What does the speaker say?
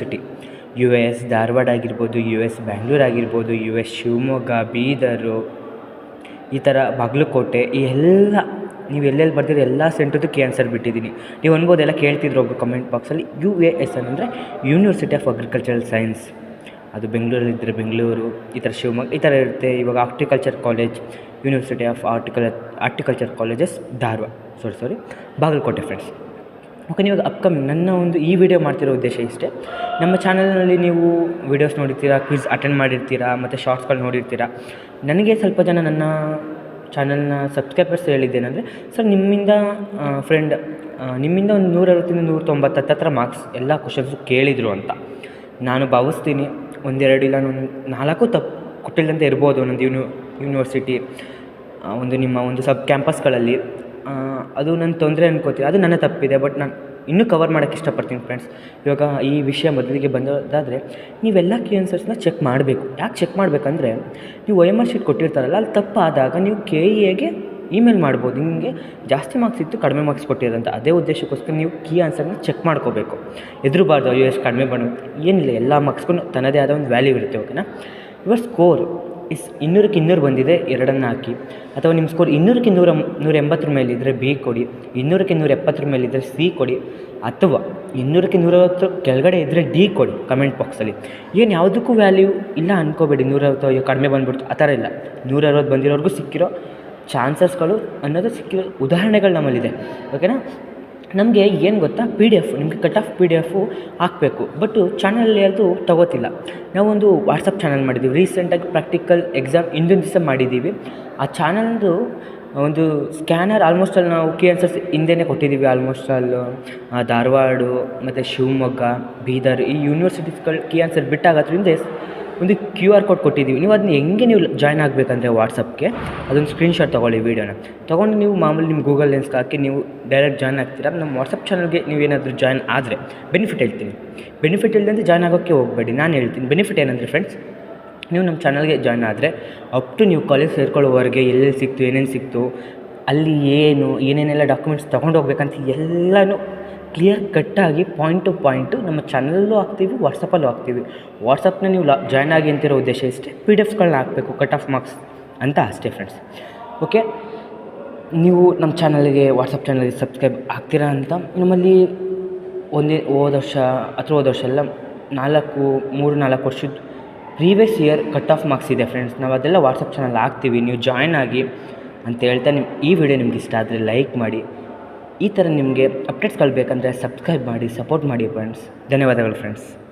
City U S Dharwad ಆಗಿರ್ಬೋದು, U S Bangalore ಆಗಿರ್ಬೋದು, U S Shivamogga, Bidar, ಈ ಥರ ಬಾಗಲಕೋಟೆ, ಈ ಎಲ್ಲ ನೀವು ಎಲ್ಲೆಲ್ಲಿ ಬರ್ತೀರಿ ಎಲ್ಲ ಸೆಂಟ್ರದಕ್ಕೆ ಆನ್ಸರ್ ಬಿಟ್ಟಿದ್ದೀನಿ. ನೀವು ಅನ್ಬೋದು ಎಲ್ಲ ಕೇಳ್ತಿದ್ರು ಒಬ್ಬರು ಕಮೆಂಟ್ ಬಾಕ್ಸಲ್ಲಿ. ಯು ಎ ಎಸ್ ಅಂದರೆ ಯೂನಿವರ್ಸಿಟಿ ಆಫ್ ಅಗ್ರಿಕಲ್ಚರಲ್ ಸೈನ್ಸ್. ಅದು ಬೆಂಗಳೂರಲ್ಲಿದ್ದರೆ ಬೆಂಗಳೂರು, ಈ ಥರ ಶಿವಮೊಗ್ಗ ಈ ಥರ ಇರುತ್ತೆ. ಇವಾಗ horticulture college, university of horticulture colleges Dharwad, Bagalkot friends. Okay, ನೀವು ಅಪ್ಕಮಿಂಗ್ ನನ್ನ ಒಂದು ಈ ವಿಡಿಯೋ ಮಾಡ್ತಿರೋ ಉದ್ದೇಶ ಇಷ್ಟೇ. ನಮ್ಮ ಚಾನಲ್ನಲ್ಲಿ ನೀವು ವೀಡಿಯೋಸ್ ನೋಡಿರ್ತೀರಾ, ಕ್ವಿಝ್ ಅಟೆಂಡ್ ಮಾಡಿರ್ತೀರಾ, ಮತ್ತು ಶಾರ್ಟ್ಸ್ಗಳು ನೋಡಿರ್ತೀರಾ. ನನಗೆ ಸ್ವಲ್ಪ ಜನ ನನ್ನ ಚಾನಲ್ನ ಸಬ್ಸ್ಕ್ರೈಬರ್ಸ್ ಹೇಳಿದ್ದೇನೆಂದರೆ, ಸರ್ ನಿಮ್ಮಿಂದ ನಿಮ್ಮಿಂದ ಒಂದು 160-190 ಹತ್ತತ್ರ ಮಾರ್ಕ್ಸ್ ಎಲ್ಲ ಕ್ವಶನ್ಸು ಕೇಳಿದರು ಅಂತ ನಾನು ಭಾವಿಸ್ತೀನಿ. 1-2 ಇಲ್ಲ 4 ತಪ್ಪು ಕೊಟ್ಟಿಲ್ಲದಂತೆ ಇರ್ಬೋದು ಒಂದೊಂದು ಯೂನಿವರ್ಸಿಟಿ, ನಿಮ್ಮ ಒಂದು ಸಬ್ ಕ್ಯಾಂಪಸ್ಗಳಲ್ಲಿ. ಅದು ನನ್ನ ತೊಂದರೆ ಅನ್ಕೋತೀನಿ, ಅದು ನನ್ನ ತಪ್ಪಿದೆ. ಬಟ್ ನಾನು ಇನ್ನೂ ಕವರ್ ಮಾಡೋಕ್ಕೆ ಇಷ್ಟಪಡ್ತೀನಿ ಫ್ರೆಂಡ್ಸ್. ಇವಾಗ ಈ ವಿಷಯ ಮೊದಲಿಗೆ ಬಂದೋದಾದರೆ, ನೀವೆಲ್ಲ ಕೀ ಆನ್ಸರ್ಸ್ನ ಚೆಕ್ ಮಾಡಬೇಕು. ಯಾಕೆ ಚೆಕ್ ಮಾಡಬೇಕಂದ್ರೆ, ನೀವು OMR ಶೀಟ್ ಕೊಟ್ಟಿರ್ತಾರಲ್ಲ, ಅಲ್ಲಿ ತಪ್ಪಾದಾಗ ನೀವು KEAಗೆ ಇಮೇಲ್ ಮಾಡ್ಬೋದು, ನಿಮಗೆ ಜಾಸ್ತಿ ಮಾರ್ಕ್ಸ್ ಇತ್ತು, ಕಡಿಮೆ ಮಾರ್ಕ್ಸ್ ಕೊಟ್ಟಿರೋದಂತ. ಅದೇ ಉದ್ದೇಶಕ್ಕೋಸ್ಕರ ನೀವು ಕೀ ಆನ್ಸರ್ನ ಚೆಕ್ ಮಾಡ್ಕೋಬೇಕು. ಹೆದರಬಾರ್ದು, ಅಯ್ಯೋ ಎಷ್ಟು ಕಡಿಮೆ ಏನಿಲ್ಲ, ಎಲ್ಲ ಮಾರ್ಕ್ಸ್ಗೂ ತನ್ನದೇ ಆದ ಒಂದು ವ್ಯಾಲ್ಯೂ ಇರುತ್ತೆ. ಓಕೆನಾ? ಯುವರ್ ಸ್ಕೋರ್ 200ಕ್ಕೆ 200 ಬಂದಿದೆ, 2 ಹಾಕಿ. ಅಥವಾ ನಿಮ್ಮ ಸ್ಕೋರ್ 200ಕ್ಕೆ 180 ಮೇಲಿದ್ದರೆ B ಕೊಡಿ, 200ಕ್ಕೆ 170 ಮೇಲಿದ್ದರೆ C ಕೊಡಿ, ಅಥವಾ 200ಕ್ಕೆ 160 ಕೆಳಗಡೆ ಇದ್ದರೆ D ಕೊಡಿ ಕಮೆಂಟ್ ಬಾಕ್ಸಲ್ಲಿ. ಏನು ಯಾವುದಕ್ಕೂ ವ್ಯಾಲ್ಯೂ ಇಲ್ಲ ಅಂದ್ಕೋಬೇಡಿ. 160 ಕಡಿಮೆ ಬಂದುಬಿಡ್ತು ಆ ಥರ ಇಲ್ಲ. 160 ಬಂದಿರೋರ್ಗೂ ಸಿಕ್ಕಿರೋ ಚಾನ್ಸಸ್ಗಳು ಅನ್ನೋದು ಸಿಕ್ಕಿರೋ ಉದಾಹರಣೆಗಳು ನಮ್ಮಲ್ಲಿದೆ. ಓಕೆನಾ? ನಮಗೆ ಏನು ಗೊತ್ತಾ, PDF ನಿಮಗೆ ಕಟ್ ಆಫ್ PDF ಹಾಕಬೇಕು. ಬಟ್ ಚಾನಲಲ್ಲಿ ಅದು ತಗೋತಿಲ್ಲ. ನಾವೊಂದು ವಾಟ್ಸಪ್ ಚಾನಲ್ ಮಾಡಿದ್ದೀವಿ, ರೀಸೆಂಟಾಗಿ ಪ್ರಾಕ್ಟಿಕಲ್ ಎಕ್ಸಾಮ್ ಹಿಂದಿನ ದಿವಸ ಮಾಡಿದ್ದೀವಿ. ಆ ಚಾನಲ್ದು ಒಂದು ಸ್ಕ್ಯಾನರ್ ಆಲ್ಮೋಸ್ಟ್ ಅಲ್ಲಿ ನಾವು ಕೀ ಆನ್ಸರ್ಸ್ ಹಿಂದೆಯೇ ಕೊಟ್ಟಿದ್ದೀವಿ. ಆಲ್ಮೋಸ್ಟ್ ಅಲ್ಲಿ ಧಾರವಾಡ ಮತ್ತು ಶಿವಮೊಗ್ಗ, ಬೀದರ್ ಈ ಯೂನಿವರ್ಸಿಟೀಸ್ಗಳು ಕೀ ಆನ್ಸರ್ ಬಿಟ್ಟಾಗೋದ್ರಿಂದ ಒಂದು QR ಕೋಡ್ ಕೊಟ್ಟಿದ್ದೀವಿ. ನೀವು ಅದನ್ನ ಹೆಂಗೆ ನೀವು ಜಾಯ್ನ್ ಆಗಬೇಕಂದ್ರೆ ವಾಟ್ಸಪ್ಗೆ ಅದೊಂದು ಸ್ಕ್ರೀನ್ಶಾಟ್ ತೊಗೊಳ್ಳಿ, ವೀಡಿಯೋನ ತೊಗೊಂಡು ನೀವು ಮಾಮೂಲಿ ನಿಮ್ಮ ಗೂಗಲ್ ಲೆನ್ಸ್ಗೆ ಹಾಕಿ ನೀವು ಡೈರೆಕ್ಟ್ ಜಾಯ್ನ್ ಆಗ್ತೀರಾ. ನಮ್ಮ ವಾಟ್ಸಪ್ ಚಾನಲ್ಗೆ ನೀವೇನಾದರೂ ಜಾಯ್ನ್ ಆದರೆ ಬೆನಿಫಿಟ್ ಹೇಳ್ತೀನಿ. ಬೆನಿಫಿಟ್ ಇಲ್ಲದಂತೆ ಜಾಯ್ನ್ ಆಗೋಕ್ಕೆ ಹೋಗಬೇಡಿ, ನಾನು ಹೇಳ್ತೀನಿ. ಬೆನಿಫಿಟ್ ಏನಂದರೆ ಫ್ರೆಂಡ್ಸ್, ನೀವು ನಮ್ಮ ಚಾನಲ್ಗೆ ಜಾಯ್ನ್ ಆದರೆ ಅಪ್ ಟು ನೀವು ಕಾಲೇಜ್ ಸೇರ್ಕೊಳ್ಳೋವರೆಗೆ ಎಲ್ಲೆಲ್ಲಿ ಸಿಕ್ತು, ಏನೇನು ಸಿಕ್ತು, ಅಲ್ಲಿ ಏನೇನೆಲ್ಲ ಡಾಕ್ಯುಮೆಂಟ್ಸ್ ತೊಗೊಂಡು ಹೋಗ್ಬೇಕಂತ ಎಲ್ಲನೂ ಕ್ಲಿಯರ್ ಕಟ್ಟಾಗಿ ಪಾಯಿಂಟ್ ಟು ಪಾಯಿಂಟು ನಮ್ಮ ಚಾನಲಲ್ಲೂ ಹಾಕ್ತೀವಿ, ವಾಟ್ಸಪ್ಪಲ್ಲೂ ಹಾಕ್ತೀವಿ. ವಾಟ್ಸಪ್ನ ನೀವು ಜಾಯ್ನ್ ಆಗಿ ಅಂತಿರೋ ಉದ್ದೇಶ ಇಷ್ಟೇ, PDFಸ್ಗಳನ್ನ ಹಾಕಬೇಕು ಕಟ್ ಆಫ್ ಮಾರ್ಕ್ಸ್ ಅಂತ ಅಷ್ಟೇ ಫ್ರೆಂಡ್ಸ್. ಓಕೆ, ನೀವು ನಮ್ಮ ಚಾನಲ್ಗೆ ವಾಟ್ಸಪ್ ಚಾನಲ್ಗೆ ಸಬ್ಸ್ಕ್ರೈಬ್ ಆಗ್ತೀರಾ ಅಂತ. ನಮ್ಮಲ್ಲಿ ಹೋದ ವರ್ಷ ಎಲ್ಲ 3-4 ವರ್ಷದ previous year cut off marks ಇದೆ ಫ್ರೆಂಡ್ಸ್. ನಾವು ಅದೆಲ್ಲ ವಾಟ್ಸಪ್ ಚಾನಲ್ ಹಾಕ್ತೀವಿ, ನೀವು ಜಾಯ್ನ್ ಆಗಿ ಅಂತ ಹೇಳ್ತಾ ಈ ವಿಡಿಯೋ ನಿಮ್ಗೆ ಇಷ್ಟ ಆದರೆ ಲೈಕ್ ಮಾಡಿ. ಈ ಥರ ನಿಮಗೆ ಅಪ್ಡೇಟ್ಸ್ಗಳು ಬೇಕಂದರೆ ಸಬ್ಸ್ಕ್ರೈಬ್ ಮಾಡಿ, ಸಪೋರ್ಟ್ ಮಾಡಿ ಫ್ರೆಂಡ್ಸ್. ಧನ್ಯವಾದಗಳು ಫ್ರೆಂಡ್ಸ್.